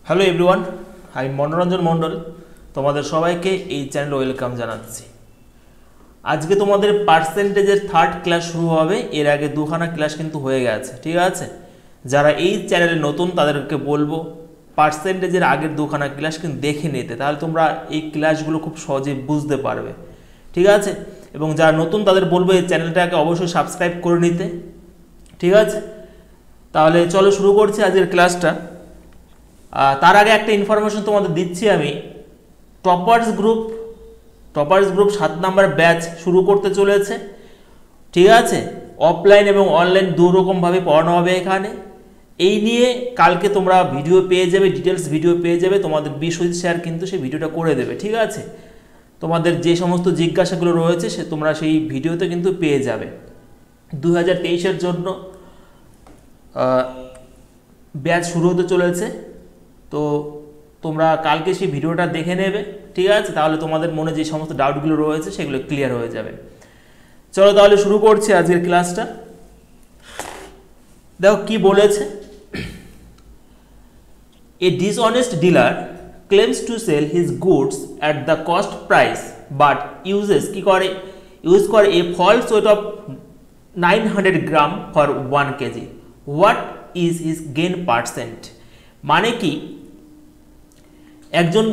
Hello everyone, আমি মনোরঞ্জন মণ্ডল তোমাদের সবাইকে এই চ্যানেলে ওয়েলকাম জানাচ্ছি। আজকে তোমাদের পার্সেন্টেজের থার্ড ক্লাস শুরু হবে। এর আগে দুখানা ক্লাস কিন্তু হয়ে গেছে, ঠিক আছে। যারা এই চ্যানেলে নতুন তাদেরকে বলবো পার্সেন্টেজের আগের দুখানা ক্লাস কিন্তু দেখে নিতে, তাহলে তোমরা এই ক্লাসগুলো খুব সহজে বুঝতে পারবে, ঠিক আছে। এবং যারা নতুন তাদের বলবো এই চ্যানেলটাকে অবশ্যই সাবস্ক্রাইব করে নিতে, ঠিক আছে। তাহলে চলো শুরু করছি আজকের ক্লাসটা। তার আগে একটা ইনফরমেশন তোমাদের দিচ্ছি আমি। টপার্স গ্রুপ 7 নাম্বার ব্যাচ শুরু করতে চলেছে, ঠিক আছে। অফলাইন এবং অনলাইন দুরকমভাবে পড়ানো হবে এখানে। এই নিয়ে কালকে তোমরা ভিডিও পেয়ে যাবে, ডিটেলস ভিডিও পেয়ে যাবে। তোমাদের বিশ্বজিৎ স্যার কিন্তু সেই ভিডিওটা করে দেবে, ঠিক আছে। তোমাদের যে সমস্ত জিজ্ঞাসাগুলো রয়েছে তোমরা সেই ভিডিওতে কিন্তু পেয়ে যাবে। 2023-এর জন্য ব্যাচ শুরু হতে চলেছে, তো তোমরা কালকে সেই ভিডিওটা দেখে নেবে, ঠিক আছে। তাহলে তোমাদের মনে যে সমস্ত ডাউটগুলো রয়েছে সেগুলো ক্লিয়ার হয়ে যাবে। চলো তাহলে শুরু করছি আজকের ক্লাসটা। দেখো কি বলেছে। A dishonest dealer claims to sell his goods at the cost price but use করে a false weight of 900 gram for 1 KG. What is his gain percent? মানে কি, একজন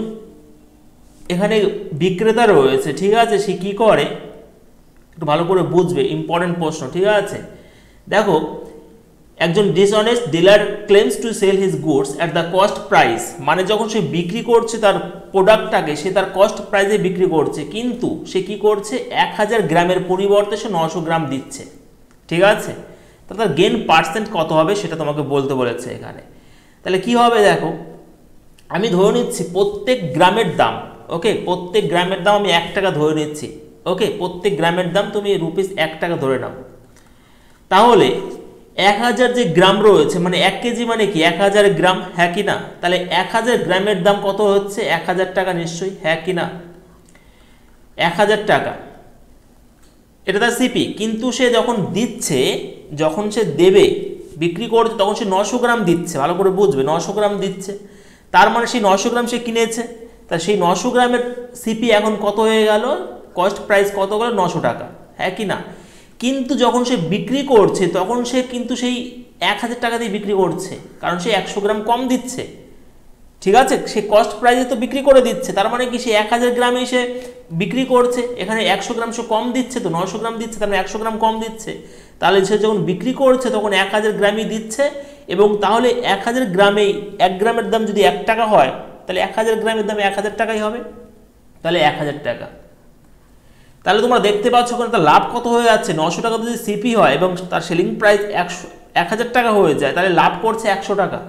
এখানে বিক্রেতা রয়েছে, ঠিক আছে। সে কি করে একটু ভালো করে বুঝবে, ইম্পর্টেন্ট প্রশ্ন, ঠিক আছে। দেখো, একজন dishonest dealer claims to sell his goods at the cost price, মানে যখন সে বিক্রি করছে তার প্রোডাক্টটাকে সে তার কস্ট প্রাইসে বিক্রি করছে, কিন্তু সে কি করছে 1000 গ্রামের পরিবর্তে সে 900 গ্রাম দিচ্ছে, ঠিক আছে। তার গেইন পার্সেন্ট কত হবে সেটা তোমাকে বলতে বলেছে এখানে। তাহলে কি হবে দেখো, আমি ধরে নিচ্ছি প্রত্যেক গ্রামের দাম, ওকে, প্রত্যেক গ্রামের দাম আমি 1 টাকা ধরে নিচ্ছি, ওকে। প্রত্যেক গ্রামের দাম তুমি রুপিস 1 টাকা ধরে নাও। তাহলে 1000 যে গ্রাম রয়েছে, মানে 1 কেজি মানে কি 1000 গ্রাম, হ্যাঁ কি না? তাহলে 1000 গ্রামের দাম কত হচ্ছে? 1000 টাকা নিশ্চয়ই, হ্যাঁ কি না? 1000 টাকা, এটা তার সিপি। কিন্তু সে যখন দিচ্ছে, যখন সে দেবে, বিক্রি করছে, তখন সে 900 গ্রাম দিচ্ছে। ভালো করে বুঝবে, 900 গ্রাম দিচ্ছে। তার মানে সেই 900 গ্রাম সে কিনেছে, তা সেই 900 গ্রামের সিপি এখন কত হয়ে গেল? কস্ট প্রাইস কত গেল? 900 টাকা, হ্যাঁ কি না? কিন্তু যখন সে বিক্রি করছে তখন সে কিন্তু সেই 1000 টাকা দিয়ে বিক্রি করছে, কারণ সে 100 গ্রাম কম দিচ্ছে, ঠিক আছে। সে কস্ট প্রাইসে তো বিক্রি করে দিচ্ছে, তার মানে কি সে 1000 গ্রামে সে বিক্রি করছে, এখানে 100 গ্রাম সে কম দিচ্ছে, তো 900 গ্রাম দিচ্ছে, তার মানে 100 গ্রাম কম দিচ্ছে। তাহলে সে যখন বিক্রি করছে তখন 1000 গ্রামই দিচ্ছে, এবং তাহলে 1000 গ্রামেই 1 গ্রামের দাম যদি 1 টাকা হয়, তাহলে 1000 গ্রামের দাম 1000 টাকাই হবে, তাহলে 1000 টাকা। তাহলে তোমরা দেখতে পাচ্ছ ওখানে তার লাভ কত হয়ে যাচ্ছে। 900 টাকা যদি সিপি হয় এবং তার সেলিং প্রাইস 1000 টাকা হয়ে যায়, তাহলে লাভ করছে 100 টাকা।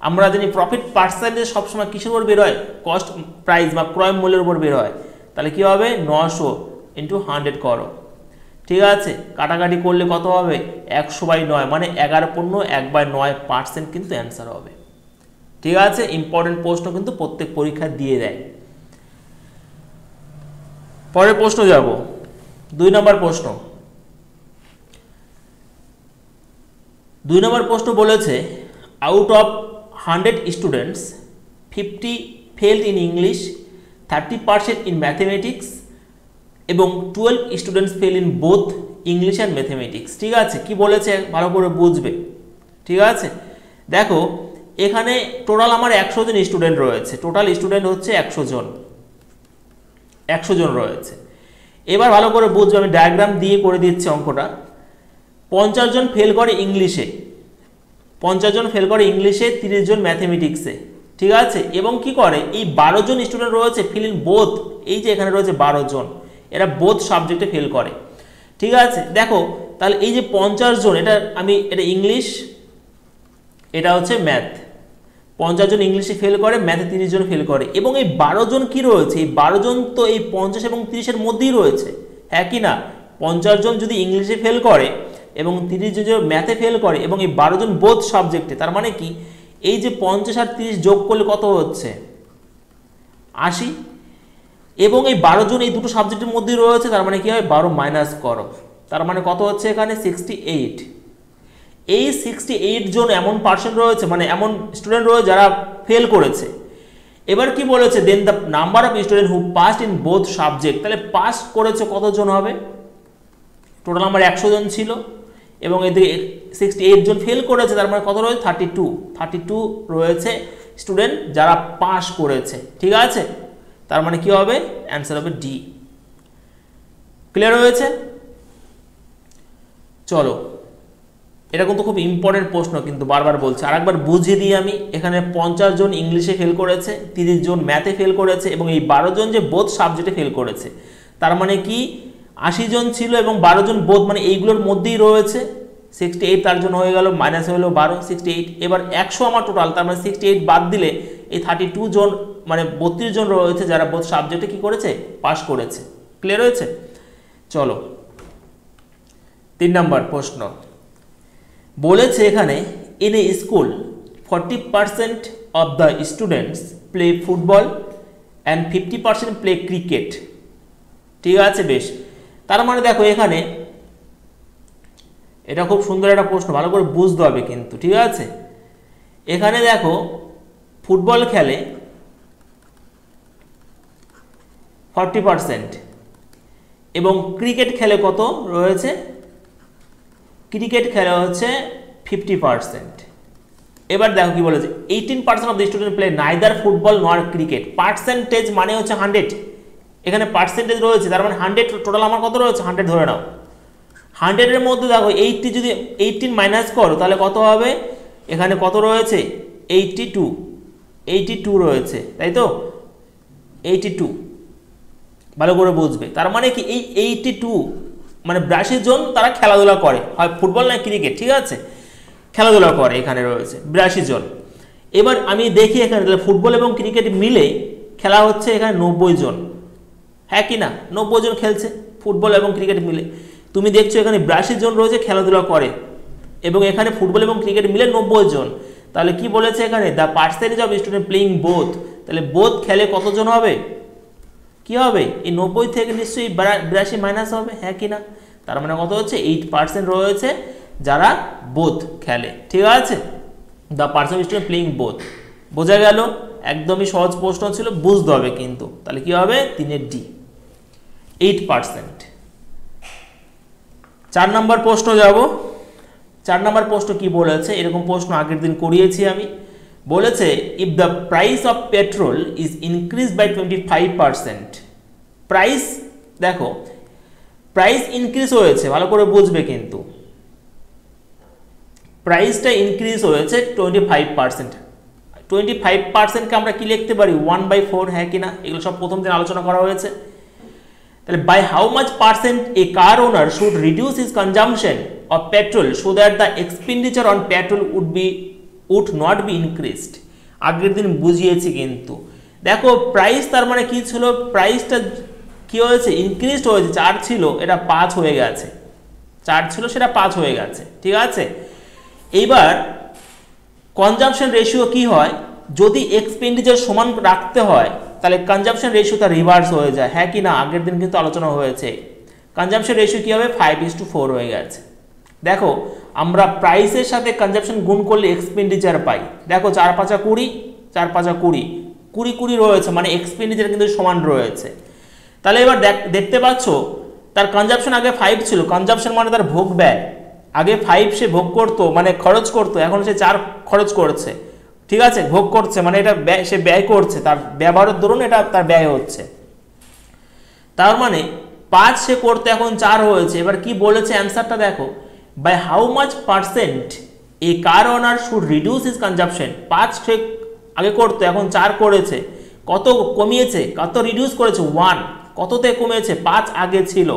আমরা জানি প্রফিট পার্সেন্টেজ সবসময় কিসের উপর বের হয়? কস্ট প্রাইস বা ক্রয় মূল্যের উপর বের হয়। তাহলে কি হবে? 900 × 100 করো, ঠিক আছে। কাটাকাটি করলে কত হবে? 100/9, মানে 11/9% কিন্তু অ্যান্সার হবে, ঠিক আছে। ইম্পর্টেন্ট প্রশ্ন কিন্তু প্রত্যেক পরীক্ষায় দিয়ে দেয়। পরের প্রশ্ন যাব, 2 নম্বর প্রশ্ন। 2 নম্বর প্রশ্ন বলেছে, out of 100 students 50 failed in English, 30% in mathematics এবং 12 students fail in both English and mathematics, ঠিক আছে। কি বলেছে ভালো করে বুঝবে, ঠিক আছে। দেখো, এখানে টোটাল আমার 100 জন স্টুডেন্ট রয়েছে, টোটাল স্টুডেন্ট হচ্ছে 100 জন রয়েছে। এবার ভালো করে বুঝবে, আমি ডায়াগ্রাম দিয়ে করে দিচ্ছি অঙ্কটা। 50 জন ফেল করে ইংলিশে, 50 জন ফেল করে ইংলিশে, 30 জন ম্যাথমেটিক্সে, ঠিক আছে। এবং কি করে, এই 12 জন স্টুডেন্ট রয়েছে ফেল ইন বোথ, এই যে এখানে রয়েছে 12 জন, এরা বোথ সাবজেক্টে ফেল করে, ঠিক আছে। দেখো, তাহলে এই যে 50 জন, এটা ইংলিশ, এটা হচ্ছে ম্যাথ। 50 জন ইংলিশে ফেল করে, ম্যাথে 30 জন ফেল করে, এবং এই 12 জন কি রয়েছে? এই 12 জন তো এই 50 এবং 30-এর মধ্যেই রয়েছে, হ্যাঁ কি না? 50 জন যদি ইংলিশে ফেল করে এবং 30 জন যদি ম্যাথে ফেল করে, এবং এই 12 জন বোথ সাবজেক্টে, তার মানে কি এই যে 50 আর 30 যোগ করলে কত হচ্ছে? 80। এবং এই 12 জন এই দুটো সাবজেক্টের মধ্যেই রয়েছে, তার মানে কি হয়? 12 মাইনাস করো, তার মানে কত হচ্ছে এখানে? 68। এই 68 জন এমন পার্সন রয়েছে, মানে এমন স্টুডেন্ট রয়েছে যারা ফেল করেছে। এবার কি বলেছে, then the number of student who passed in both subject, তাহলে পাস করেছে কতজন হবে, টোটাল নাম্বার 100 জন ছিল এবং এদিকে 68 জন ফেল করেছে, তার মানে কত রয়েছে 32 রয়েছে স্টুডেন্ট যারা পাস করেছে। ঠিক আছে, তার মানে কি হবে, অ্যান্সার হবে ডি। ক্লিয়ার হয়েছে? চলো, এটা কিন্তু খুব ইম্পর্টেন্ট প্রশ্ন, কিন্তু বারবার বলছে, আরেকবার বুঝিয়ে দিই আমি। এখানে 50 জন ইংলিশে ফেল করেছে, 30 জন ম্যাথে ফেল করেছে এবং এই 12 জন যে বোথ সাবজেক্টে ফেল করেছে, তার মানে কি 80 জন ছিল এবং 12 জন বোধ, মানে এইগুলোর মধ্যেই রয়েছে। 68 তার জন্য হয়ে গেল, মাইনাস হলো 12, 68। এবার 100 আমার টোটাল, তার মানে 68 বাদ দিলে এই 32 জন, মানে 32 জন রয়েছে যারা বোধ সাবজেক্টে কি করেছে, পাস করেছে। ক্লিয়ার হয়েছে? চলো 3 নম্বর প্রশ্ন বলেছে এখানে, in a school 40% of the students play football and 50% play cricket. ঠিক আছে, বেশ। তার মানে দেখো এখানে, এটা খুব সুন্দর একটা প্রশ্ন, ভালো করে বুঝতে হবে কিন্তু। ঠিক আছে, এখানে দেখো ফুটবল খেলে 40% এবং ক্রিকেট খেলে কত রয়েছে, ক্রিকেট খেলা হচ্ছে 50%। এবার দেখো কি বলেছে, 18% of the student play neither football নর ক্রিকেট। পার্সেন্টেজ মানে হচ্ছে 100, এখানে পার্সেন্টেজ রয়েছে, তার মানে 100 টোটাল আমার কত রয়েছে, 100 ধরে নাও। 100 এর মধ্যে দেখো 80 যদি 18 মাইনাস করো তাহলে কত হবে, এখানে কত রয়েছে 82 রয়েছে, তাই তো 82, ভালো করে বুঝবে। তার মানে কি এই 82 মানে 82 জন তারা খেলাধুলা করে, হয় ফুটবল না ক্রিকেট। ঠিক আছে, খেলাধুলা করে, এখানে রয়েছে 82 জন। এবার আমি দেখি এখানে ফুটবল এবং ক্রিকেট মিলে খেলা হচ্ছে এখানে 90 জন, হ্যাঁ কি না, 90 জন খেলছে ফুটবল এবং ক্রিকেট মিলে। তুমি দেখছো এখানে 82 জন রয়েছে খেলাধুলা করে এবং এখানে ফুটবল এবং ক্রিকেট মিলে 90 জন। তাহলে কি বলেছে এখানে, the percentage of student playing both, তাহলে বোথ খেলে কতজন হবে, কি হবে, এই 90 থেকে নিশ্চয়ই 82 মাইনাস হবে, হ্যাঁ কি না, তার মানে কত হচ্ছে 8% রয়েছে যারা বোথ খেলে। ঠিক আছে, the percentage of student playing both, বোঝা গেল? একদমই সহজ প্রশ্ন ছিল, বুঝতে হবে কিন্তু। তাহলে কি হবে, 3 ডি, 8%। 4 নম্বর প্রশ্ন যাব। 4 নম্বর প্রশ্ন কি বলেছে, এরকম প্রশ্ন আগের দিন করিয়েছি আমি। বলেছে, if the price of petrol is increase by 25%, price, দেখো প্রাইস ইনক্রিজ হয়েছে, ভালো করে বুঝবে কিন্তু, প্রাইসটা ইনক্রিজ হয়েছে 25%। 25%কে আমরা কি লিখতে পারি, 1/4, হ্যাঁ কিনা, এগুলো সব প্রথম দিন আলোচনা করা হয়েছে। তাহলে by how much percent a car owner should reduce his consumption of petrol so that the expenditure on petrol would not be increased. আগের দিন বুঝিয়েছি কিন্তু। দেখো প্রাইস তার মানে কি ছিল, প্রাইসটা কি হয়েছে, ইনক্রিজড হয়েছে, 4 ছিল এটা 5 হয়ে গেছে, 4 ছিল সেটা 5 হয়ে গেছে। ঠিক আছে, এইবার কনজাম্পশন রেশিও কি হয়, যদি এক্সপেন্ডিচার সমান রাখতে হয় তাহলে কনজাম্পশন রেশিও তার রিভার্স হয়ে যায়, হ্যাঁ কি না, আগের দিন কিন্তু আলোচনা হয়েছে। কনজাম্পশন রেশিও কি হবে, 5:4 হয়ে গেছে। দেখো আমরা প্রাইসের সাথে কনজাম্পশন গুণ করলে এক্সপেন্ডিচার পাই। দেখো 4 5 20, 4 5 20, 20 রয়েছে, মানে এক্সপেন্ডিচার কিন্তু সমান রয়েছে। তাহলে এবার দেখতে পাচ্ছ তার কনজাম্পশন আগে 5 ছিল, কনজাম্পশন মানে তার ভোগ ব্যয়, আগে 5 সে ভোগ করতো মানে খরচ করতো, এখন সে 4 খরচ করছে। ঠিক আছে, ভোগ করছে মানে এটা ব্যয়, সে ব্যয় করছে, তার ব্যবহারের দরুন এটা তার ব্যয় হচ্ছে। তার মানে 5 সে করতে এখন 4 হয়েছে। এবার কি বলেছে অ্যান্সারটা দেখো, by how much percent a car owner should reduce his consumption. 5 সে আগে করতো এখন 4 করেছে, কত কমিয়েছে, কত রিডিউস করেছে, 1, কততে কমেছে, 5 আগে ছিল,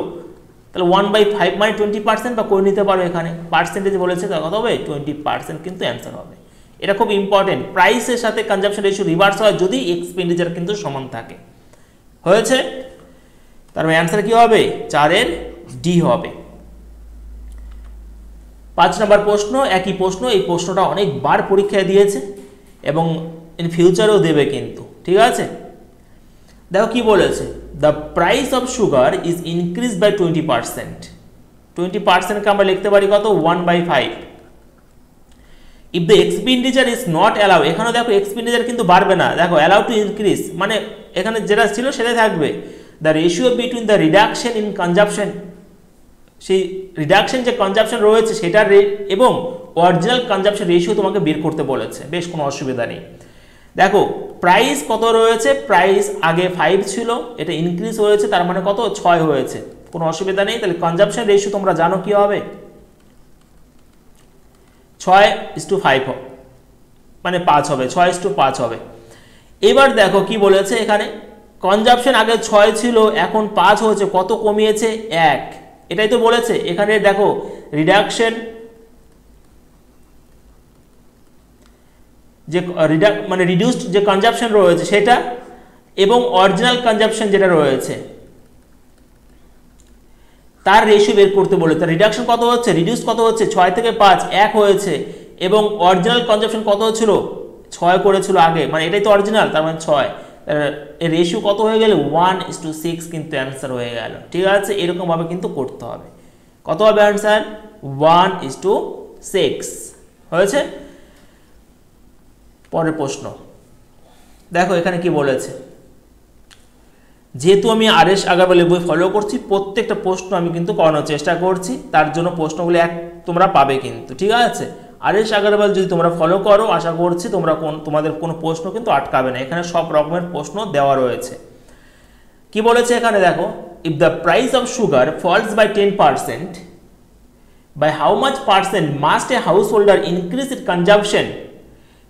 তাহলে 1/5 মানে 20%, বা করে নিতে পারো এখানে পার্সেন্টেজ বলেছে, তার কত হবে 20% কিন্তু অ্যান্সার হবে। এটা খুব ইম্পর্টেন্ট, প্রাইসের সাথে কনজাম্পশন রেশিও রিভার্স হয় যদি এক্সপেন্ডিচার কিন্তু সমান থাকে। হয়েছে, তার মানে অ্যান্সার কি হবে, 4 এর ডি হবে। 5 নম্বর প্রশ্ন, একই প্রশ্ন, এই প্রশ্নটা অনেকবার পরীক্ষায় দিয়েছে এবং ইন ফিউচারেও দেবে কিন্তু। ঠিক আছে, দেখো কি বলেছে, the price of sugar is increase by 20%। 20%কে আমরা লিখতে পারি কত, 1/5, if the expenditure is not allow, এখানে দেখো এক্সপেন্ডিচার কিন্তু বাড়বে না, দেখো অ্যালাউ টু ইনক্রিজ মানে এখানে যেটা ছিল সেটাই থাকবে। The ratio between the reduction in consumption, সেই রিডাকশন যে কনজাম্পশন রয়েছে সেটার রেট এবং অরিজিনাল কনজাম্পশন রেশিও তোমাকে বের করতে বলেছে, বেশ কোনো অসুবিধা নেই। দেখো প্রাইস কত রয়েছে, প্রাইস আগে 5 ছিল, এটা ইনক্রিজ হয়েছে, তার মানে কত 6 হয়েছে, কোনো অসুবিধা নেই। তাহলে কনজাম্পশন রেশিও তোমরা জানো কি হবে, 6:5 মানে 5 হবে, 6:5 হবে। এবার দেখো কি বলেছে এখানে, কনজাম্পশন আগে 6 ছিল এখন 5 হয়েছে, কত কমিয়েছে 1, এটাই তো বলেছে। এখানে দেখো রিডাকশন যে মানে রিডিউসড যে কনজাম্পশন রয়েছে সেটা এবং অরিজিনাল কনজাম্পশন যেটা রয়েছে তার রেশিও বের করতে বলে। তার রিডাকশন কত হচ্ছে, রিডিউস কত হচ্ছে, 6 থেকে 5 1 হয়েছে, এবং অরিজিনাল কনজাম্পশন কত ছিল 6 করেছিল আগে, মানে এটাই তো অরিজিনাল, তার মানে 6, এর রেশিও কত হয়ে গেল 1:6 কিন্তু অ্যান্সার হয়ে গেল। ঠিক আছে, এরকম ভাবে কিন্তু করতে হবে। কত হবে অ্যান্সার 1:6 হয়েছে। পরের প্রশ্ন দেখো এখানে কি বলেছে, যেহেতু আমি আরএস আগারওয়ালের বই ফলো করছি প্রত্যেকটা প্রশ্ন আমি কিন্তু করানোর চেষ্টা করছি, তার জন্য প্রশ্নগুলি তোমরা পাবে কিন্তু। ঠিক আছে, আরএস আগারওয়াল যদি তোমরা ফলো করো আশা করছি তোমাদের কোনো প্রশ্ন কিন্তু আটকাবে না, এখানে সব রকমের প্রশ্ন দেওয়া রয়েছে। কি বলেছে এখানে দেখো, if the price of sugar falls by 10%, by how much percent must a householder increase its consumption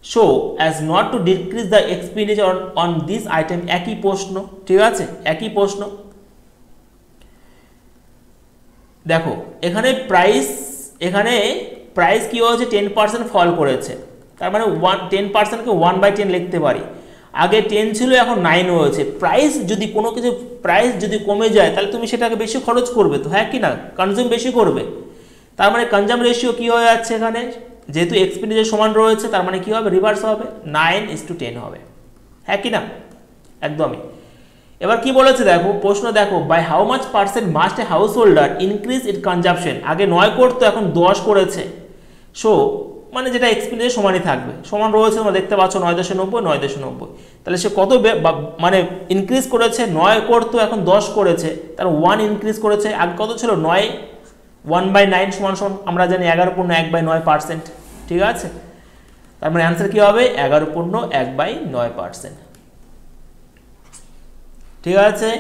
so as not to decrease the expenditure on this item? একই প্রশ্ন, ঠিক আছে, একই প্রশ্ন। দেখো এখানে প্রাইস কি হয়েছে 10% ফল করেছে, তার মানে 10%কে 1/10 লিখতে পারি। আগে 10 ছিল এখন 9 হয়েছে। প্রাইস যদি কোনো কিছু প্রাইস যদি কমে যায় তাহলে তুমি সেটাকে বেশি খরচ করবে তো, হ্যাঁ কি না, কনজিউম বেশি করবে। তার মানে কনজাম রেশিও কি হয়ে যাচ্ছে এখানে, যেহেতু এক্সপেন্ডিচার সমান রয়েছে তার মানে কি হবে, রিভার্স হবে, 9:10 হবে, হ্যাঁ কি না, একদমই। এবার কি বলেছে দেখো, প্রশ্ন দেখো, by how much percent must a householder increase it consumption, আগে 9 করতো এখন 10 করেছে, সো মানে যেটা এক্সপেন্ডিচার সমানই থাকবে, সমান রয়েছে তোমরা দেখতে পাচ্ছ 9.90, তাহলে সে কত মানে ইনক্রিজ করেছে, 9 করতো এখন 10 করেছে, তার 1 ইনক্রিজ করেছে, আগে কত ছিল 9, 1/9 সমান আমরা জানি 11.1/9%, ঠিক আছে, তার মানে অ্যান্সার কি হবে 11.1/9%, ঠিক আছে।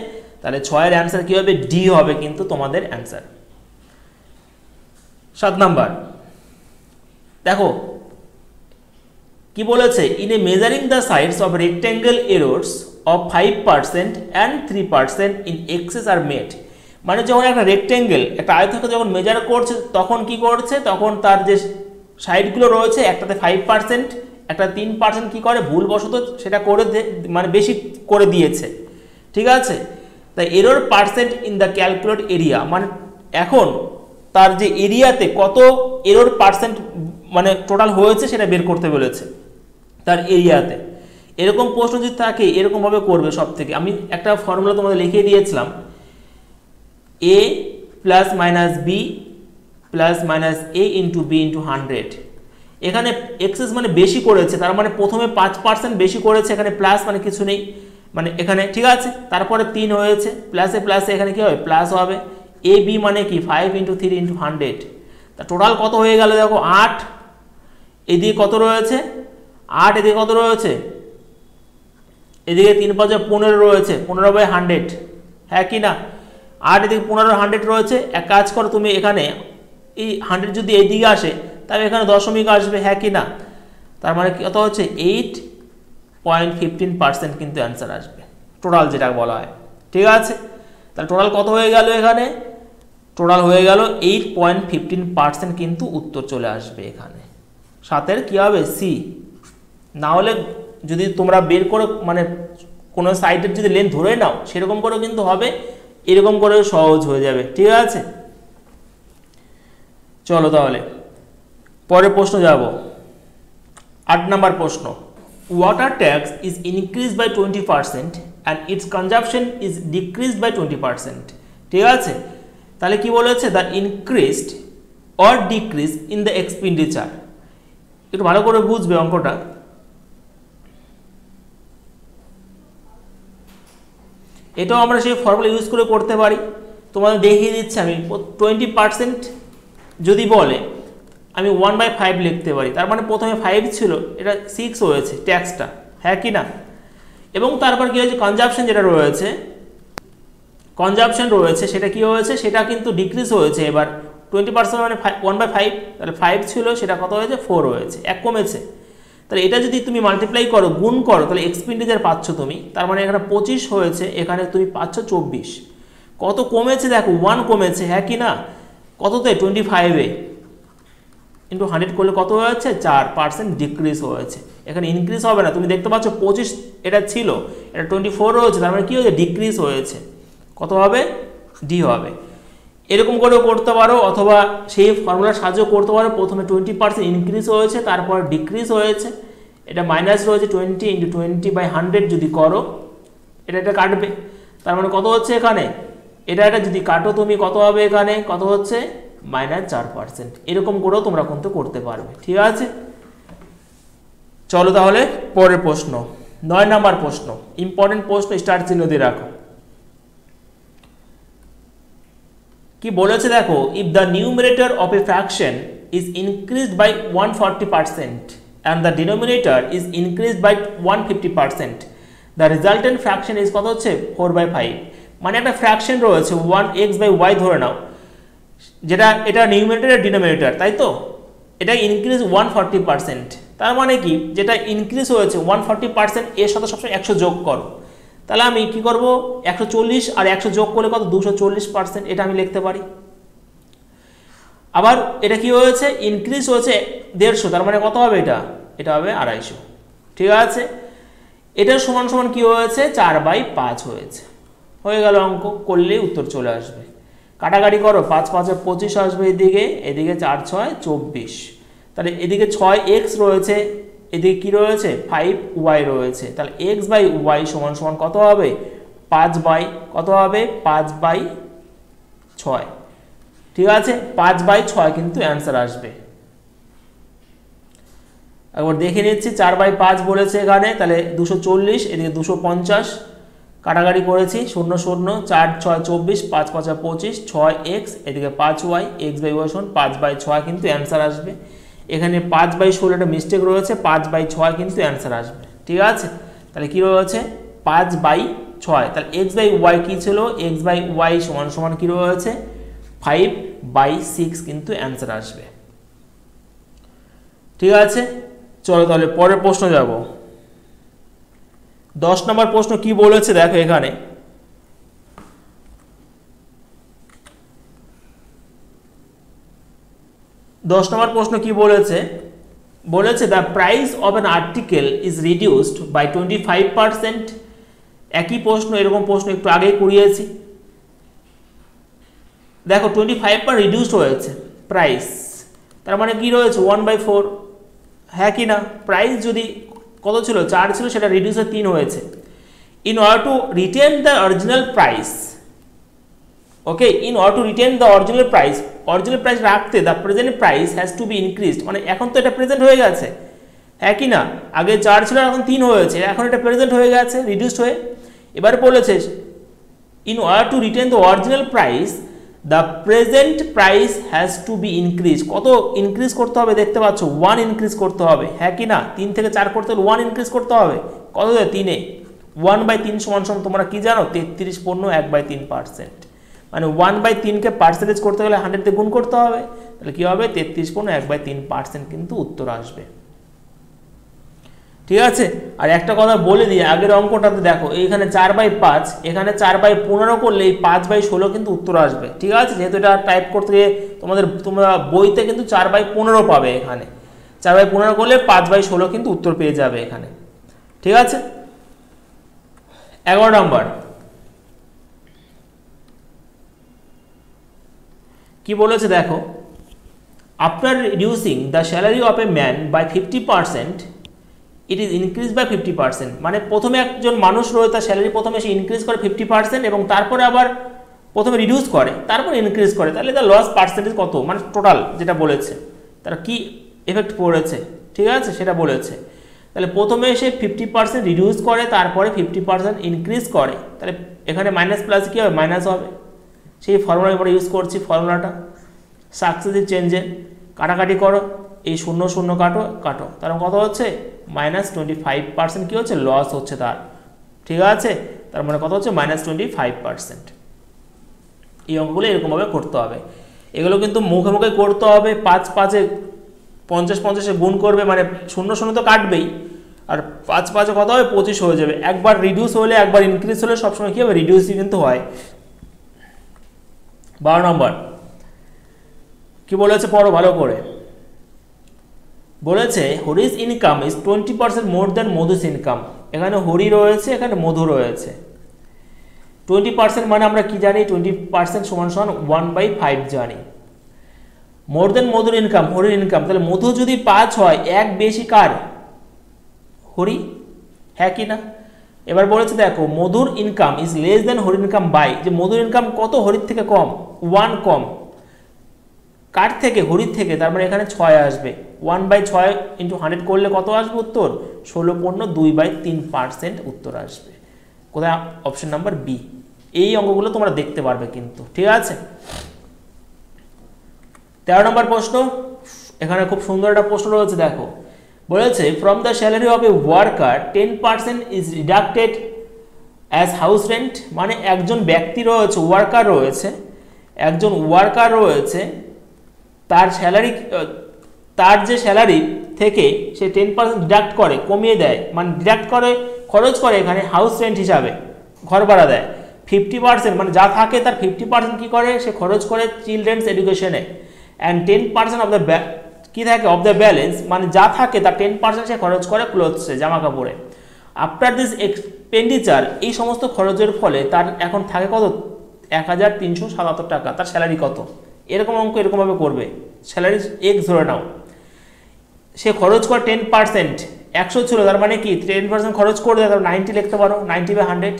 তাহলে 6 এর অ্যান্সার কি হবে, ডি হবে কিন্তু তোমাদের অ্যান্সার। 7 নাম্বার দেখো কি বলেছে, in a measuring the sides of rectangle errors of 5% and 3% in excess are made, মানে যখন একটা রেক্টেঙ্গেল একটা আয়তকে যখন মেজার করছে তখন কি করছে, তখন তার যে সাইডগুলো রয়েছে একটাতে 5% একটা 3% কি করে ভুলবশত সেটা করে মানে বেশি করে দিয়েছে, ঠিক আছে। তাই error percent in the calculate area, মানে এখন তার যে এরিয়াতে কত এরর পার্সেন্ট মানে টোটাল হয়েছে সেটা বের করতে বলেছে তার এরিয়াতে। এরকম প্রশ্ন যদি থাকে এরকমভাবে করবে সব থেকে। আমি একটা ফর্মুলা তোমাদের লিখিয়ে দিয়েছিলাম, a plus minus B plus minus A into B into 100। এখানে এক্সেস মানে বেশি করেছে, তার মানে প্রথমে 5% বেশি করেছে, এখানে প্লাস মানে কিছু নেই, মানে এখানে ঠিক আছে, তারপরে 3 হয়েছে, প্লাসে প্লাসে এখানে কি হবে প্লাস হবে, এ বি মানে কি 5 × 3 × 100, তা টোটাল কত হয়ে গেল দেখো 8, এদিকে কত রয়েছে 8, এদিকে কত রয়েছে, এদিকে 3 × 5 = 15 রয়েছে, 15/100, হ্যাঁ কি না, 8 এদিকে 15 100 রয়েছে। এক কাজ করো তুমি, এখানে এই 100 যদি এইদিকে আসে তাহলে এখানে দশমিক আসবে, হ্যাঁ কি না, তার মানে কত হচ্ছে 8.15% কিন্তু অ্যান্সার আসবে টোটাল যেটা বলা হয়, ঠিক আছে। তাহলে টোটাল কত হয়ে গেল, এখানে টোটাল হয়ে গেল 8.15% কিন্তু উত্তর চলে আসবে এখানে। 7 কি হবে সি, না হলে যদি তোমরা বের করো মানে কোনো সাইডের যদি লেন্থ ধরে নাও সেরকম করে কিন্তু হবে, এরকম করে সহজ হয়ে যাবে, ঠিক আছে। চলো তাহলে পরের প্রশ্ন যাব। 8 নাম্বার প্রশ্ন, water tax is increase by 20% and its consumption is decreased by 20%, ঠিক আছে। তাহলে কি বলেছে, the increased or decrease in the expenditure, একটু ভালো করে বুঝবে অঙ্কটা। এটাও আমরা সেই ফর্মুলা ইউজ করে করতে পারি, তোমাদের দেখিয়ে দিচ্ছি আমি। 20% যদি বলে আমি 1/5 লিখতে পারি, তার মানে প্রথমে 5 ছিল, এটা 6 হয়েছে ট্যাক্সটা, হ্যাঁ কি না? এবং তারপর কি হয়েছে, কনজাম্পশন যেটা রয়েছে, কনজাম্পশন রয়েছে সেটা কি হয়েছে, সেটা কিন্তু ডিক্রিজ হয়েছে। এবার 20% মানে 1/5, তাহলে 5 ছিল, সেটা কত হয়েছে, 4 হয়েছে, 1 কমেছে। তাহলে এটা যদি তুমি মাল্টিপ্লাই করো, গুণ করো, তাহলে এক্সপেন্ডিচার পাচ্ছ তুমি, তার মানে এখানে 25 হয়েছে, এখানে তুমি পাচ্ছ 24। কত কমেছে দেখো, 1 কমেছে, হ্যাঁ কি না? কততে, 25-এ ইন্টু 100 করলে কত হয়েছে, 4% ডিক্রিজ হয়েছে। এখানে ইনক্রিজ হবে না, তুমি দেখতে পাচ্ছ 25 এটা ছিল, এটা 24 হয়েছে, তার মানে কি হয়েছে, ডিক্রিজ হয়েছে। কত হবে, ডি হবে। এরকম করেও করতে পারো, অথবা সেই ফর্মুলার সাহায্য করতে পারো। প্রথমে 20% ইনক্রিজ হয়েছে, তারপর ডিক্রিজ হয়েছে, এটা মাইনাস রয়েছে, 20 ইন্টু 20/100 যদি করো, এটা কাটবে, তার মানে কত হচ্ছে এখানে, এটা যদি কাটো তুমি, কত হবে এখানে, কত হচ্ছে, -4%। এরকম করেও তোমরা কিন্তু করতে পারবে, ঠিক আছে? চলো তাহলে পরের প্রশ্ন, 9 নম্বর প্রশ্ন, ইম্পর্টেন্ট প্রশ্ন, স্টার চিহ্ন দিয়ে রাখো। কি বলেছে দেখো, if the numerator of a fraction is increased by 140% and the denominator is increased by 150%, the resultant fraction is কত হচ্ছে, 4/5। মানে একটা ফ্র্যাকশন রয়েছে 1x/y ধরে নাও, যেটা এটা নিউমারেটর আর ডিনোমিনেটর, তাই তো? এটা ইনক্রিজ 140%, তার মানে কি, যেটা ইনক্রিজ হয়েছে 140%, এর সাথে সবসময় 100 যোগ করো। তাহলে আমি কি করব, 140 আর 100 যোগ করলে কত, 240%, এটা আমি লিখতে পারি। আবার এটা কি হয়েছে, ইনক্রিজ হয়েছে 150, তার মানে কত হবে, এটা হবে 250, ঠিক আছে? এটার সমান সমান কি হয়েছে, 4/5 হয়েছে। হয়ে গেল, অঙ্ক করলেই উত্তর চলে আসবে। কাটাকাটি করো, 5×5 25 আসবে এদিকে, এদিকে 4×6 24, তাহলে এদিকে 6x রয়েছে, এদিকে কি রয়েছে, 5y রয়েছে, তাহলে x/y সমান সমান কত হবে, 5/কত হবে, 5/6, ঠিক আছে? 5/6 কিন্তু অ্যান্সার আসবে। একবার দেখে নিচ্ছি, 4/5 বলেছে এখানে, তাহলে 240, এদিকে 250, কাটাকাটি করেছি, 0 0, 4×6 24, 5×5 25, 6x, এদিকে 5y, x/y সমান 5/6 কিন্তু অ্যান্সার আসবে। এখানে 5/16 একটা মিস্টেক রয়েছে, 5/6 কিন্তু অ্যান্সার আসবে, ঠিক আছে? তাহলে কি রয়েছে, 5/6, তাহলে x/y কি ছিল, x/y সমান সমান কি রয়েছে, 5/6 কিন্তু অ্যান্সার আসবে, ঠিক আছে? চলো তাহলে পরের প্রশ্ন যাব। 10 নম্বর প্রশ্ন কি বলেছে দেখো এখানে, বলেছে the price of an article is reduced by 25%। একই প্রশ্ন, এরকম প্রশ্ন একটু আগেই করিয়েছি। দেখো 25% রিডিউসড হয়েছে প্রাইস, তার মানে কি রয়েছে, 1/4, হ্যাঁ কি না? প্রাইস যদি কত ছিল, 4 ছিল, সেটা রিডিউস হয়ে 3 হয়েছে। In order to retain the original price, okay, in order to retain the original price রাখতে the present price has to be increased, মানে এখন তো এটা প্রেজেন্ট হয়ে গেছে, হ্যাঁ কি না? আগে 4 ছিল, এখন 3 হয়েছে, এখন এটা প্রেজেন্ট হয়ে গেছে, রিডিউসড হয়ে। এবার বলেছে in order to retain the original price the present price has to B increase. কত ইনক্রিজ করতে হবে দেখতে পাচ্ছ, 1 ইনক্রিজ করতে হবে, হ্যাঁ কি না? 3 থেকে 4 করতে হলে 1 ইনক্রিজ করতে হবে, কত দেয়, 3-এ। 1/3 সমান সমান তোমরা কি জানো, 33 পণ্য 1/3%, মানে 1/3কে পার্সেন্টেজ করতে গেলে 100 দিয়ে গুণ করতে হবে, তাহলে কি হবে, 33 পণ্য 1/3% কিন্তু উত্তর আসবে, ঠিক আছে? আর একটা কথা বলে দিই, আগের অঙ্কটাতে দেখো এইখানে 4/5, এখানে 4/15 করলে এই 5/16 কিন্তু উত্তর আসবে, ঠিক আছে? যেহেতু এটা টাইপ করতে গিয়ে তোমরা বইতে কিন্তু 4/15 পাবে, এখানে 4/15 করলে 5/16 কিন্তু উত্তর পেয়ে যাবে এখানে, ঠিক আছে? 11 নম্বর কি বলেছে দেখো, after reducing the salary of a man by 50%, it is increase by 50%, মানে প্রথমে একজন মানুষ রয়েছে, তার স্যালারি প্রথমে সে ইনক্রিজ করে 50% এবং তারপরে আবার প্রথমে রিডিউস করে, তারপর ইনক্রিজ করে, তাহলে তার লস পার্সেন্টেজ কত, মানে টোটাল যেটা বলেছে তার কি এফেক্ট পড়েছে, ঠিক আছে, সেটা বলেছে। তাহলে প্রথমে সে 50% রিডিউস করে, তারপরে 50% ইনক্রিজ করে, তাহলে এখানে মাইনাস প্লাস কী হবে, মাইনাস হবে। সেই ফর্মুলা এবার ইউজ করছি, ফর্মুলাটা সাকসেসিভ চেঞ্জের, কাটাকাটি করো, এই 0 0 কাটো কাটো, তার কত হচ্ছে -25% কী হচ্ছে, লস হচ্ছে তার। ঠিক আছে, তার মানে কত হচ্ছে -25%। এই অঙ্কগুলো এরকমভাবে করতে হবে। এগুলো কিন্তু মুখে মুখে করতে হবে, 5 5 50 50 গুণ করবে, মানে 0 0 তো কাটবেই, আর 5 5 কত হবে 25 হয়ে যাবে। একবার রিডিউস হলে একবার ইনক্রিজ হলে সবসময় কী হবে, রিডিউসই কিন্তু হয়। 12 নম্বর কি বলেছে, পড়ো ভালো করে। বলেছে Hari's income is 20% more than Madhu's income. এখানে হরি রয়েছে, এখানে মধু রয়েছে। 20% মানে আমরা কি জানি, 20% সমান সমান 1/5 জানি। মোর দেন মধুর ইনকাম, হরির ইনকাম, তাহলে মধু যদি 5 হয়, এক বেশি কার, হরি, হ্যাঁ কি না? এবার বলেছে দেখো মধুর ইনকাম ইজ লেস দেন হরির ইনকাম বাই, যে মধুর ইনকাম কত, হরির থেকে কম, 1 কম, কার থেকে, হরির থেকে, তার মানে এখানে 6 আসবে। 1/6 × 100 করলে কত আসবে উত্তর, 16 2/3% উত্তর আসবে। কোথায়, অপশন নাম্বার বি। এই অঙ্কগুলো তোমরা দেখতে পারবে কিন্তু, ঠিক আছে। 13 নম্বর প্রশ্ন, এখানে খুব সুন্দর একটা প্রশ্ন রয়েছে, দেখো বলেছে from the salary of A worker 10% is deducted as house rent. মানে একজন ব্যক্তি রয়েছে, ওয়ার্কার রয়েছে, একজন ওয়ার্কার রয়েছে, তার স্যালারি, তার যে স্যালারি থেকে সে 10% ডিডাক্ট করে, কমিয়ে দেয়, মানে ডিডাক্ট করে, খরচ করে এখানে হাউস রেন্ট হিসাবে, ঘর ভাড়া দেয়। 50% মানে যা থাকে তার 50% কি করে, সে খরচ করে চিলড্রেন্স এডুকেশনে। অ্যান্ড 10% অফ দ্য কী থাকে, অফ দ্য ব্যালেন্স মানে যা থাকে তার 10% সে খরচ করে ক্লোথসে, জামা কাপড়ে। আফটার দিস এক্সপেন্ডিচার, এই সমস্ত খরচের ফলে তার এখন থাকে কত, 1377 টাকা, তার স্যালারি কত। এরকম অঙ্ক এরকমভাবে করবে, স্যালারি এক্স ধরে নাও, সে খরচ করে 10%, 100 ছিল, তার মানে কি 10% খরচ করে দেয়, তার 90 লিখতে পারো, 90/100।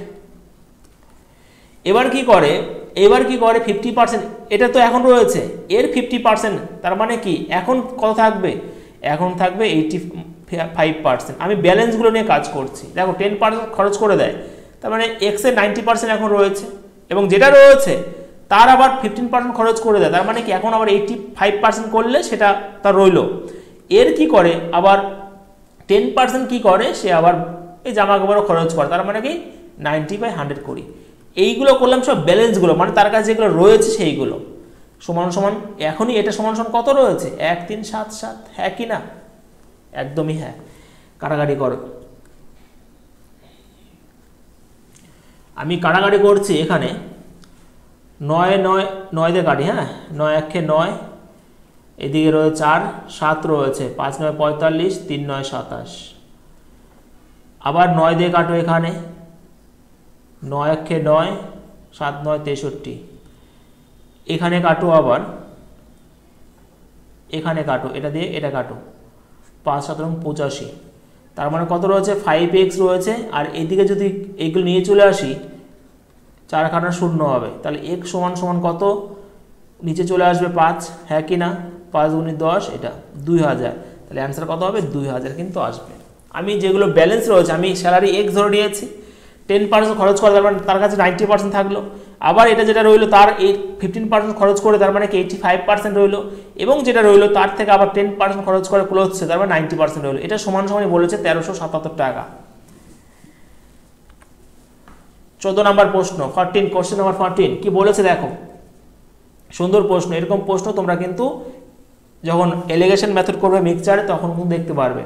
এবার কি করে, 50%, এটা তো এখন রয়েছে, এর 50%, তার মানে কি এখন কত থাকবে, এখন থাকবে 85%। আমি ব্যালেন্সগুলো নিয়ে কাজ করছি, দেখো 10% খরচ করে দেয়, তার মানে এক্সের 90% এখন রয়েছে, এবং যেটা রয়েছে তার আবার 15% খরচ করে দেয়, তার মানে কি এখন আবার 85% করলে সেটা তার রইল। এর কি করে, আবার 10% কি করে, সে আবার এই জামা কাপড়ও খরচ করে, তার মানে কি 90/100 করি। এইগুলো করলাম সব ব্যালেন্সগুলো, মানে তার কাছে যেগুলো রয়েছে সেইগুলো, সমান সমান, এখনই এটা সমান সমান কত রয়েছে, 1377, হ্যাঁ কি না, একদমই হ্যাঁ। কাটাকাটি করো, আমি কাটাকাটি করছি এখানে, 9 9 9 দিয়ে কাটি, হ্যাঁ 9 1 9, এদিকে রয়েছে 4 7 রয়েছে, 5 9 45, 3 9 27, আবার 9 দিয়ে কাটো এখানে, 9 1 9, 7 9 63, এখানে কাটো, আবার এখানে কাটো, এটা দিয়ে এটা কাটো, 5 7 85, তার মানে কত রয়েছে, 5x রয়েছে। আর এদিকে যদি এইগুলো নিয়ে চলে আসি, 4 খানা 0 হবে, তাহলে x সমান সমান কত, নিচে চলে আসবে 5, হ্যাঁ কি না, 5 × 10, এটা 2000, তাহলে অ্যান্সার কত হবে, 2000 কিন্তু আসবে। আমি যেগুলো ব্যালেন্স রয়েছে, আমি স্যালারি x ধরে নিয়েছি, 10% খরচ করে, তার মানে তার কাছে 90% থাকলো, আবার এটা যেটা রইলো তার 15% খরচ করে, তার মানে কি 85% রইলো, এবং যেটা রইলো তার থেকে আবার 10% খরচ করে ক্লোথসে, তার মানে 90% রইলো। এটা সমান সমানই বলেছে 1377 টাকা। 14 নম্বর প্রশ্ন, 14, কোশ্চেন নাম্বার 14 কি বলেছে দেখো, সুন্দর প্রশ্ন। এরকম প্রশ্ন তোমরা কিন্তু যখন এলিগেশন মেথড করবে মিক্সচারে, তখন কিন্তু দেখতে পারবে।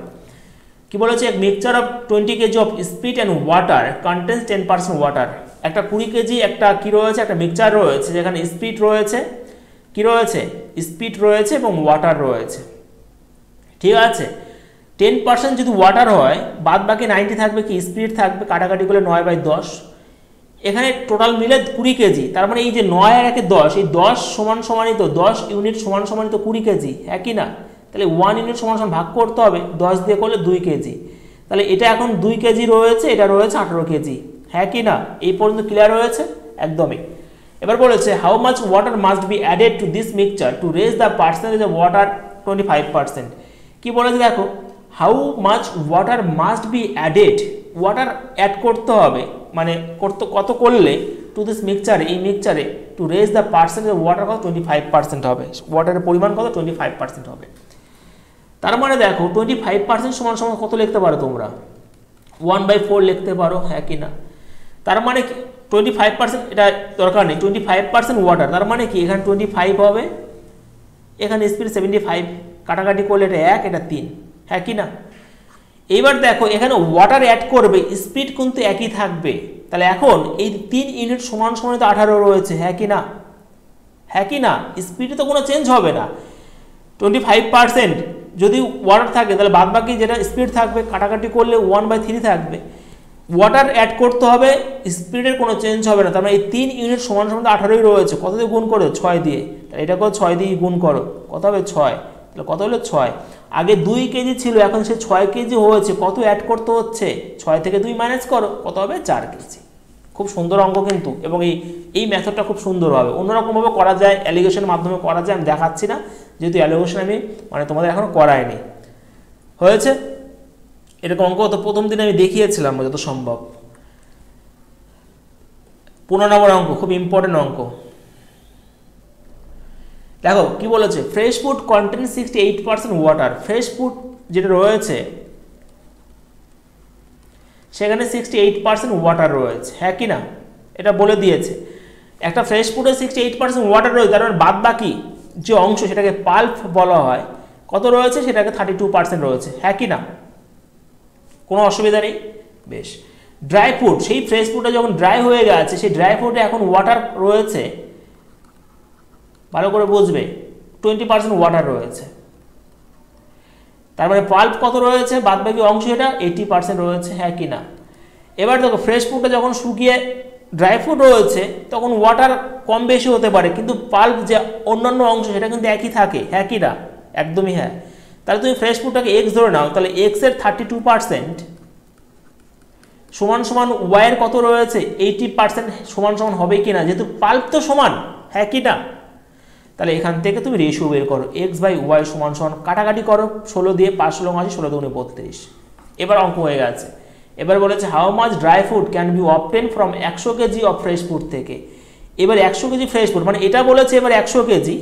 কি বলেছে, এক mixture of 20 kg of spirit and water contains 10% water. একটা 20 কেজি একটা কি রয়েছে, একটা মিক্সচার রয়েছে, যেখানে স্পিরিট রয়েছে, কি রয়েছে, স্পিরিট রয়েছে এবং ওয়াটার রয়েছে, ঠিক আছে। 10% যদি ওয়াটার হয়, বাদ বাকি 90 থাকবে কি, স্পিরিট থাকবে, কাটাকাটি করলে 9/10, এখানে টোটাল মিলে 20 কেজি, তার মানে এই যে 9 আর 1 10, এই 10 সমান সমানই তো 10 ইউনিট সমান সমানই তো 20 কেজি, একই না, তাহলে 1 ইউনিট সমান সমান ভাগ করতে হবে, 10 দিয়ে করলে 2 কেজি, তাহলে এটা এখন 2 কেজি রয়েছে, এটা রয়েছে 18 কেজি, হ্যাঁ কি না, এই পর্যন্ত ক্লিয়ার হয়েছে, একদমই। এবার বলেছে how much water must be added to this mixture to raise the percentage of water 25%। কি বলেছে দেখো, how much water must be added, water add করতে হবে, মানে কত করলে টু দিস মিক্সচারে, এই মিক্সচারে to raise the percentage of water কত 25% হবে, ওয়াটারের পরিমাণ কত 25% হবে। তার মানে দেখো 25% সমান সমান কত লিখতে পারো তোমরা, 1/4 লিখতে পারো, হ্যাঁ কি না? তার মানে কি 25%, এটা দরকার নেই, 25% ওয়াটার, তার মানে কি এখানে 25 হবে, এখানে স্পিড 75, কাটাকাটি করলে এটা 1, এটা 3, হ্যাঁ কি না? এইবার দেখো এখানে ওয়াটার অ্যাড করবে, স্পিড কিন্তু একই থাকবে, তাহলে এখন এই 3 ইউনিট সমান সমান তো 18 রয়েছে, হ্যাঁ কি না? হ্যাঁ কি না? স্পিডে তো কোনো চেঞ্জ হবে না, 25% যদি ওয়াটার থাকে তাহলে বাদ বাকি যেটা স্পিড থাকবে কাটাকাটি করলে 1/3 থাকবে, ওয়াটার অ্যাড করতে হবে, স্পিডের কোনো চেঞ্জ হবে না, তার মানে এই 3 ইউনিট সমান সমান 18ই রয়েছে, কত দিয়ে গুণ করো 6 দিয়ে, তাহলে এটাকেও 6 দিয়ে গুণ করো, কত হবে 6, তাহলে কত হলো 6, আগে 2 কেজি ছিল এখন সে 6 কেজি হয়েছে, কত অ্যাড করতে হচ্ছে 6 থেকে 2 মাইনাস করো, কত হবে 4 কেজি। খুব সুন্দর অঙ্ক কিন্তু, এবং এই মেথডটা খুব সুন্দর হবে, অন্যরকমভাবে করা যায়, অ্যালিগেশনের মাধ্যমে করা যায়, আমি দেখাচ্ছি না যেহেতু অ্যালিগেশন আমি মানে তোমাদের এখনো করাইনি, হয়েছে? এরকম অঙ্ক তো প্রথম দিন আমি দেখিয়েছিলাম যত সম্ভব। 15 নম্বর অঙ্ক, খুব ইম্পর্টেন্ট অঙ্ক, দেখো কি বলেছে, fresh food contain 68% water, fresh food যেটা রয়েছে সেখানে 68% ওয়াটার রয়েছে, হ্যাঁ কি না? এটা বলে দিয়েছে, একটা ফ্রেশ ফুডে 68% ওয়াটার রয়েছে, তার মানে বাদ বাকি যে অংশ সেটাকে পাল্প বলা হয়, কত রয়েছে সেটাকে 32% রয়েছে, হ্যাঁ কি না? কোনো অসুবিধা নেই, বেশ। ড্রাই ফ্রুট, সেই ফ্রেশ ফ্রুটটা যখন ড্রাই হয়ে গেছে, সেই ড্রাই ফ্রুটে এখন ওয়াটার রয়েছে, ভালো করে বুঝবে, 20% ওয়াটার রয়েছে, তার মানে পাল্প কত রয়েছে, বাদ বাকি অংশ এটা 80% রয়েছে, হ্যাঁ কি না? এবার দেখো ফ্রেশ ফ্রুটটা যখন শুকিয়ে ড্রাই ফ্রুট রয়েছে তখন ওয়াটার কম বেশি হতে পারে, কিন্তু পাল্প যে অন্যান্য অংশ সেটা কিন্তু একই থাকে, হ্যাঁ কি না? একদমই হ্যাঁ। তাহলে তুমি ফ্রেশ ফ্রুটটাকে এক্স ধরে নাও, তাহলে এক্স এর 32% সমান সমান ওয়াই এর কত রয়েছে 80% সমান সমান হবে কি না, যেহেতু পাল্প তো সমান, হ্যাঁ কি না? তাহলে এখান থেকে তুমি রেশিও বের করো, এক্স বাই ওয়াই সমান সমান কাটাকাটি করো, 16 দিয়ে 5 16 80, 16 দুগুণে 32, এবার অঙ্ক হয়ে গেছে। এবার বলেছে how much dry fruit can be obtain from 100 KG of fresh fruit থেকে, এবার 100 কেজি ফ্রেশ ফ্রুট, মানে এটা বলেছে এবার 100 কেজি,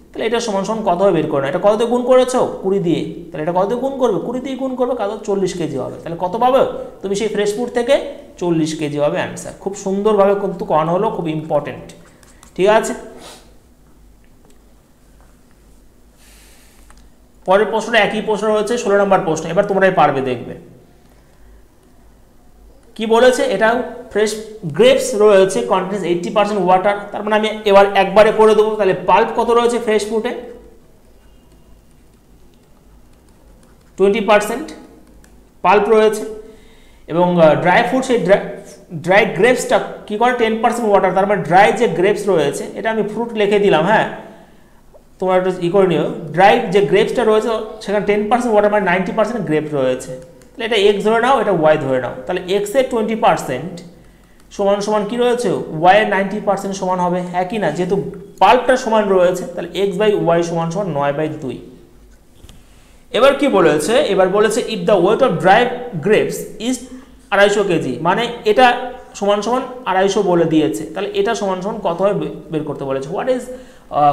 তাহলে এটা সমান সমান কত হবে বের করো, এটা কত দিয়ে গুণ করেছো 20 দিয়ে, তাহলে এটা কত দিয়ে গুণ করবে 20 দিয়ে গুণ করবে, কত 40 কেজি হবে, তাহলে কত পাবে তুমি সেই ফ্রেশ ফ্রুট থেকে 40 কেজি হবে অ্যান্সার। খুব সুন্দরভাবে কিন্তু করানো হলো, খুব ইম্পর্টেন্ট, ঠিক আছে? পরের প্রশ্নটা একই প্রশ্ন রয়েছে, 16 নম্বর প্রশ্ন, এবার তোমরাই পারবে, দেখবে কি বলেছে, এটা ফ্রেশ গ্রেপস রয়েছে কন্টেন্স 80% ওয়াটার, তার মানে আমি এবার একবারে করে দেবো, তাহলে পাল্প কত রয়েছে ফ্রেশ ফ্রুটে 20% পাল্প রয়েছে, এবং ড্রাই ফ্রুট সেই ড্রাই গ্রেপসটা কি করে 10% ওয়াটার, তার মানে ড্রাই যে গ্রেপস রয়েছে, এটা আমি ফ্রুট লিখে দিলাম, হ্যাঁ তোমরা একটু ই করে নিও, ড্রাই যে গ্রেপসটা রয়েছে সেখানে 10% ওয়াটার মানে 90% গ্রেপস রয়েছে, তাহলে এটা এক্স ধরে নাও, এটা ওয়াই ধরে নাও, তাহলে এক্স এর 20% সমান সমান কি রয়েছে ওয়াই এর 90% সমান হবে, হ্যাঁ কি না? যেহেতু পাল্পটা সমান রয়েছে তাহলে এক্স বাই ওয়াই সমান সমান 9/2। এবার কি বলেছে, এবার বলেছে if the weight of dry grapes is 250 KG, মানে এটা সমান সমান 250 বলে দিয়েছে, তাহলে এটা সমান সমান কত হয় বের করতে বলেছে।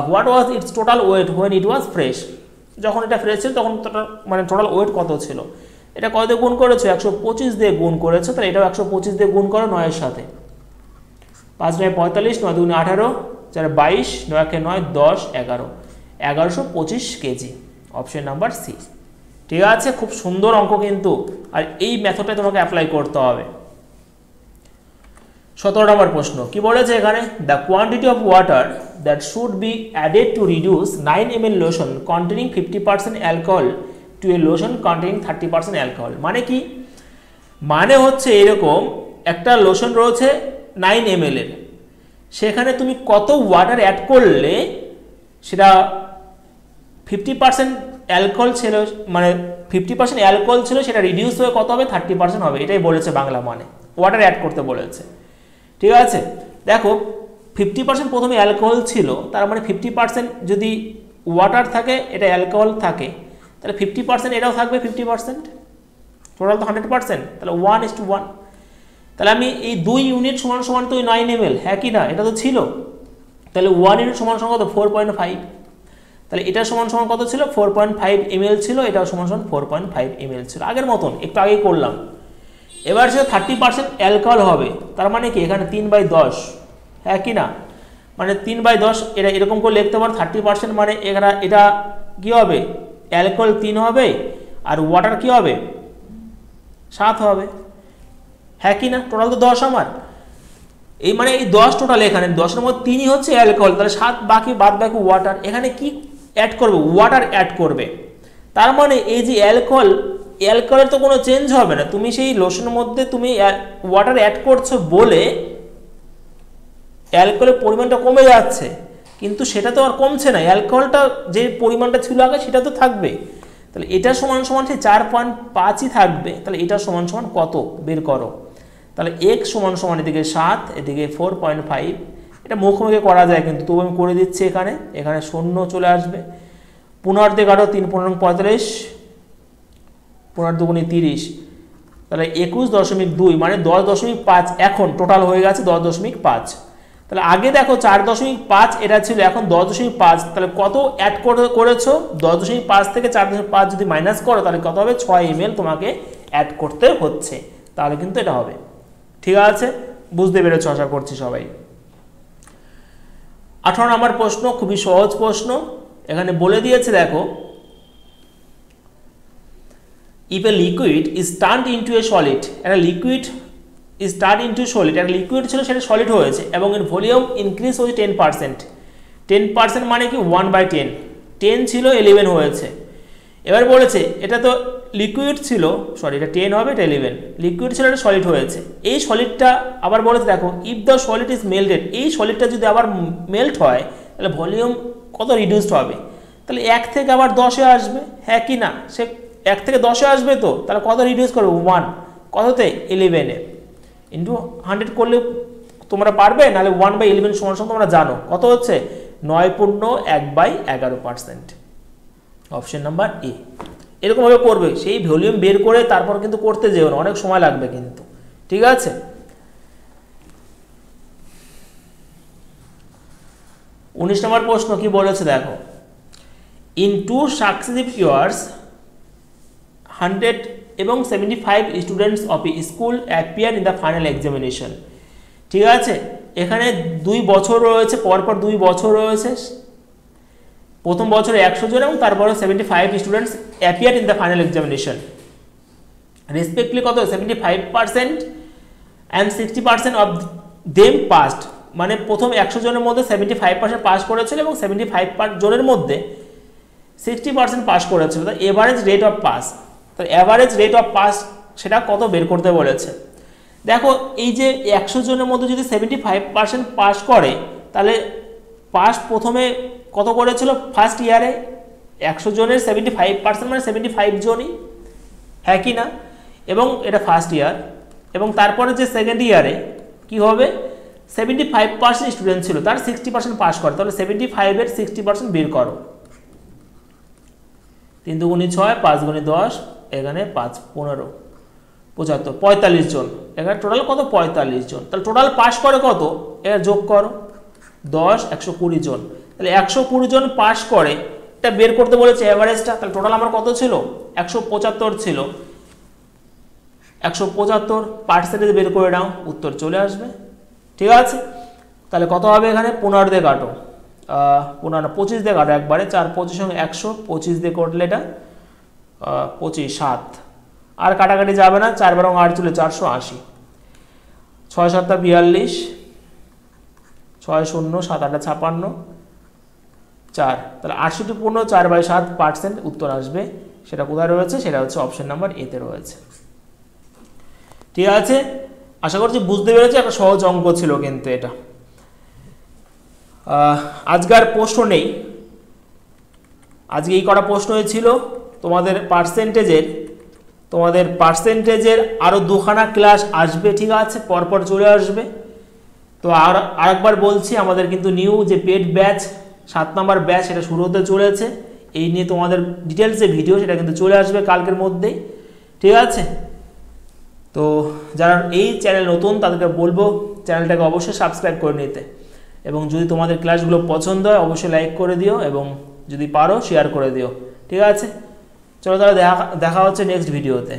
What was it's total wait when it was fresh, যখন এটা ফ্রেশ ছিল তখন মানে টোটাল ওয়েট কত ছিল, এটা কত দিয়ে গুণ করেছো 125 দিয়ে গুণ করেছো, তাহলে এটাও 125 দিয়ে গুণ করো 9 এর সাথে, 5 9 45, 9 2 18, 4 22, 9 1 9 10 11, 1125 কেজি, অপশন নাম্বার সি, ঠিক আছে? খুব সুন্দর অঙ্ক কিন্তু, আর এই মেথডটা তোমাকে অ্যাপ্লাই করতে হবে। 17 নম্বর প্রশ্ন কি বলেছে এখানে, the quantity of water that should be added to reduce 9 ml lotion containing 50% alcohol to a lotion containing 30% alcohol, মানে কি? মানে হচ্ছে এরকম একটা লোশন রয়েছে 9 ml এর, সেখানে তুমি কত ওয়াটার অ্যাড করলে সেটা 50% অ্যালকোহল ছিল, মানে 50% অ্যালকোহল ছিল সেটা রিডিউস হয়ে কত হবে 30% হবে, এটাই বলেছে বাংলা, মানে ওয়াটার অ্যাড করতে বলেছে, ঠিক আছে? দেখো 50% প্রথমে অ্যালকোহল ছিল, তার মানে 50% যদি ওয়াটার থাকে এটা অ্যালকোহল থাকে, তাহলে 50% এটাও থাকবে 50%, টোটাল তো 100%, তাহলে 1:1। তাহলে আমি এই 2 ইউনিট সমান সমান তো 9 ml, হ্যাঁ কি না, এটা তো ছিল, তাহলে 1 ইউনিট সমান সমান কত 4.5, তাহলে এটা সমান সমান কত ছিল 4.5 ml ছিল, এটা সমান সমান 4.5 ml ছিল, আগের মতন একটু আগেই করলাম। এবার সে 30% অ্যালকোহল হবে, তার মানে কি এখানে 3/10, হ্যাঁ কি না, মানে 3/10 এটা এরকম করে লিখতে পারো 30%, মানে এখানে এটা কি হবে অ্যালকোহল 3 হবে আর ওয়াটার কি হবে 7 হবে, হ্যাঁ কি না, টোটাল তো 10 আমার, এই মানে এই 10 টোটাল, এখানে 10-এর মধ্যে 3ই হচ্ছে অ্যালকোহল, তাহলে 7 বাদ বাকি ওয়াটার, এখানে কি অ্যাড করবে ওয়াটার অ্যাড করবে, তার মানে এই যে অ্যালকোহলের তো কোনো চেঞ্জ হবে না, তুমি সেই লোশনের মধ্যে তুমি ওয়াটার অ্যাড করছো বলে অ্যালকোহলের পরিমাণটা কমে যাচ্ছে, কিন্তু সেটা তো আর কমছে না, অ্যালকোহলটা যে পরিমাণটা ছিল আগে সেটা তো থাকবে, তাহলে এটা সমান সমান সেই 4.5ই থাকবে, তাহলে এটা সমান সমান কত বের করো, তাহলে x সমান সমান এদিকে 7 এদিকে 4.5, এটা মুখোমুখি করা যায় কিন্তু তবু আমি করে দিচ্ছি, এখানে শূন্য চলে আসবে, 15 দিয়ে কাটো 3 15 45, 15 দুগুণে 30, তাহলে 21.2 মানে 10.5, এখন টোটাল হয়ে গেছে 10.5, তাহলে আগে দেখো 4.5 এটা ছিল, এখন 10.5, তাহলে কত অ্যাড করেছো 10.5 থেকে 4.5 যদি মাইনাস করো তাহলে কত হবে 6 ml তোমাকে অ্যাড করতে হচ্ছে, তাহলে কিন্তু এটা হবে, ঠিক আছে, বুঝতে পেরেছো আশা করছি সবাই। 18 নম্বর প্রশ্ন, খুবই সহজ প্রশ্ন, এখানে বলে দিয়েছে দেখো, if a liquid is turned into a solid, একটা liquid is turned into solid, একটা লিকুইড ছিল সেটা সলিড হয়েছে এবং এর ভলিউম ইনক্রিজ হয়েছে 10%, 10% মানে কি 1/10, 10 ছিল 11 হয়েছে, এবার বলেছে এটা তো লিকুইড ছিল, সরি এটা 10 হবে, এটা 11, লিকুইড ছিল এটা সলিড হয়েছে, এই সলিডটা আবার বলেছে দেখো if the solid is melted, এই সলিডটা যদি আবার মেল্ট হয় তাহলে ভলিউম কত রিডিউসড হবে, তাহলে 1 থেকে আবার 10-এ আসবে, হ্যাঁ কি না, সে 1 থেকে 10-এ আসবে, তো তাহলে কত রিডিউস করবে 1, কততে 11-এ, ইন্টু 100 করলে তোমরা পারবে, নাহলে 1/11 সমান সমান তোমরা জানো কত হচ্ছে 9.1/11%, অপশন নাম্বার এ। এরকমভাবে করবে, সেই ভলিউম বের করে তারপর কিন্তু করতে যেও না, অনেক সময় লাগবে কিন্তু, ঠিক আছে। 19 নম্বর প্রশ্ন কি বলেছে দেখো, ইন 2 সাকসেসিভ ইয়ার্স 100 এবং 75 students of A school appear in the final examination, ঠিক আছে, এখানে 2 বছর রয়েছে, পরপর 2 বছর রয়েছে, প্রথম বছরে 100 জন এবং তারপরে 75 students appear in the final examination, respectively কত 75% অ্যান্ড 60% অফ দেম পাসড, মানে প্রথম 100 জনের মধ্যে 75% পাস করেছিল এবং 75 জনের মধ্যে 60% পাস করেছিল, তো এভারেজ রেট অফ পাস, তো এভারেজ রেট অফ পাস সেটা কত বের করতে বলেছে, দেখো এই যে 100 জনের মধ্যে যদি 75% পাস করে তাহলে পাস প্রথমে কত করেছিল ফার্স্ট ইয়ারে, 100 জনের 75% মানে 75 জনই, হ্যাঁ কি না, এবং এটা ফার্স্ট ইয়ার, এবং তারপরে যে সেকেন্ড ইয়ারে কি হবে 75% স্টুডেন্ট ছিল, তার 60% পাস করে, তাহলে 75-এর 60% বের করো, 3 দুগুণে 6, 5 গুণে 10, এখানে 5 15 75 45 জন, এখানে টোটাল কত 45 জন, তাহলে টোটাল পাস করে কত, এর যোগ করো 10 120 জন, তাহলে 120 জন পাস করে, এটা বের করতে বলেছে এভারেজটা, তাহলে টোটাল আমার কত ছিল 175 ছিল, 175% বের করে নাও, উত্তর চলে আসবে, ঠিক আছে, তাহলে কত হবে এখানে 15 দিয়ে কাটো, 25 দিয়ে কাটো একবারে, 4 25 সঙ্গে 100, 25 দিয়ে করলে এটা 25 7, আর কাটাকাটি যাবে না, 4 বারং 8 চলে 480, 6 7 42, 6 0 7 8 56, 4, তাহলে 68 পূর্ণ 4/7% উত্তর আসবে, সেটা কোথায় রয়েছে, সেটা হচ্ছে অপশন নাম্বার এ তে রয়েছে, ঠিক আছে, আশা করছি বুঝতে পেরেছি, একটা সহজ অঙ্ক ছিল কিন্তু এটা। আজকের প্রশ্ন নেই, আজকে এই কটা প্রশ্নই ছিল, তোমাদের পার্সেন্টেজের আরও 2খানা ক্লাস আসবে, ঠিক আছে, পরপর চলে আসবে, তো আরেকবার বলছি আমাদের কিন্তু নিউ যে পেড ব্যাচ 7 নম্বর ব্যাচ সেটা শুরু হতে চলেছে, এই নিয়ে তোমাদের ডিটেলসে ভিডিও, সেটা কিন্তু চলে আসবে কালকের মধ্যেই, ঠিক আছে। তো যারা এই চ্যানেল নতুন তাদেরকে বলবো চ্যানেলটাকে অবশ্যই সাবস্ক্রাইব করে নিতে, এবং যদি তোমাদের ক্লাসগুলো পছন্দ হয় অবশ্যই লাইক করে দিও, এবং যদি পারো শেয়ার করে দিও, ঠিক আছে। চলো তাহলে দেখা হচ্ছে নেক্সট ভিডিওতে।